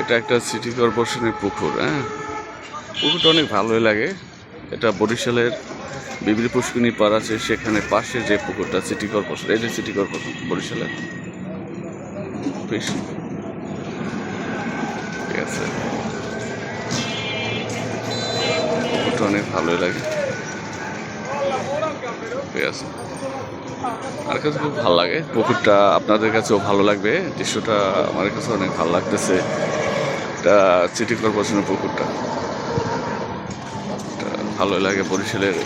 এটা একটা সিটি কর্পোরেশনের পুকুর। হ্যাঁ, পুকুরটা অনেক ভালোই লাগে। এটা বরিশালের বিবির পুষ্কিনী পাড় আছে, সেখানে পাশে যে পুকুরটা সিটি কর্পোরেশন, এই যে সিটি কর্পোরেশন বরিশালের, বেশ ঠিক আছে। পুকুরটা অনেক ভালোই লাগে, ঠিক আছে। আমার কাছে খুব ভালো লাগে পুকুরটা, আপনাদের কাছেও ভালো লাগবে। দৃশ্যটা আমার কাছে অনেক ভালো লাগতেছে। এটা সিটি কর্পোরেশনের পুকুরটা ভালোই লাগে। বরিশালের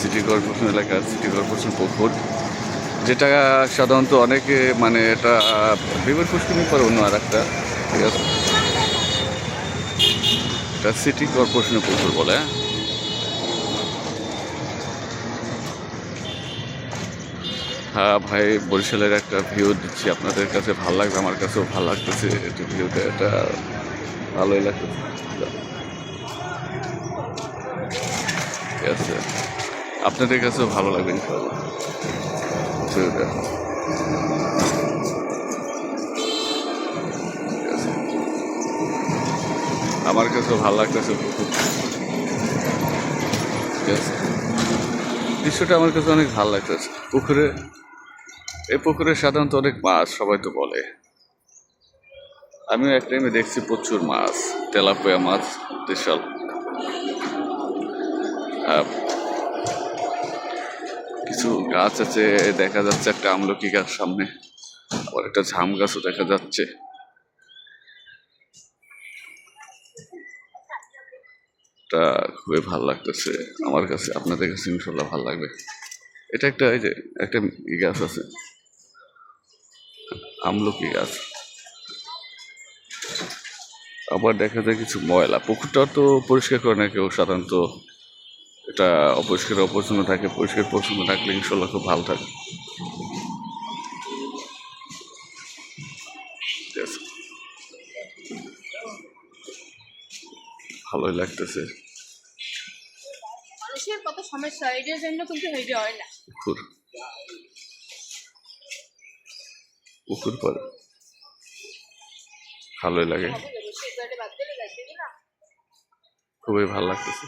সিটি কর্পোরেশন এলাকার সিটি কর্পোরেশন পুকুর, যেটা সাধারণত অনেকে মানে এটা বিবির পুষ্কিনী পরে অন্য আর একটা, ঠিক আছে। এটা সিটি কর্পোরেশনের পুকুর বলে। হ্যাঁ ভাই, বরিশালের একটা ভিউ দিচ্ছি আপনাদের কাছে, ভালো লাগবে, আমার কাছেও ভালো লাগতেছে। এটা ভিউটা এটা ভালোই লাগতেছে, ঠিক আছে। আপনাদের কাছেও ভালো লাগবে ইনশাআল্লাহ ভিউটা, ঠিক আছে। আমার কাছেও ভালো লাগতেছে পুকুর, ঠিক আছে। দৃশ্যটা আমার কাছে অনেক ভালো লাগতেছে। এই পুকুরে সাধারণত অনেক মাছ, সবাই তো বলে। আমিও এক টাইমে দেখছি প্রচুর মাছ, তেলাপিয়া মাছ, বিশাল। কিছু গাছ আছে দেখা যাচ্ছে, একটা আমলকি গাছ সামনে, আবার একটা ঝাম গাছও দেখা যাচ্ছে। এটা খুবই ভালো লাগতেছে আমার কাছে, আপনাদের কাছে ইনশাল্লাহ ভালো লাগবে। এটা একটা, এই যে একটা গাছ আছে, আমলকি গাছ। আবার দেখা যায় কিছু ময়লা, পুকুরটা তো পরিষ্কার করে না কেউ সাধারণত, এটা অপরিষ্কার অপরিচ্ছন্ন থাকে। পরিষ্কার পরিচ্ছন্ন থাকলে ইনশাল্লাহ খুব ভালো থাকে, ঠিক আছে। ভালোই লাগতেছে। মানুষের কত সমস্যা, এটার জন্য কিন্তু হেঁটে হয় না। পুকুর পরে ভালোই লাগে, খুবই ভালো লাগতেছে।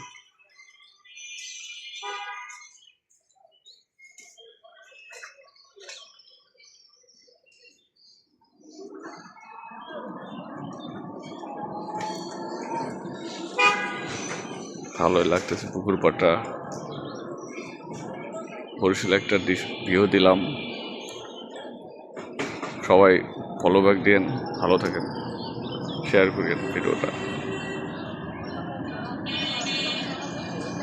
ভালোই লাগতেছে পুকুর পাড়টা। বরিশালে একটা ভিউ দিলাম। সবাই ফলো ব্যাক দিন, ভালো থাকেন, শেয়ার করেন ভিডিওটা।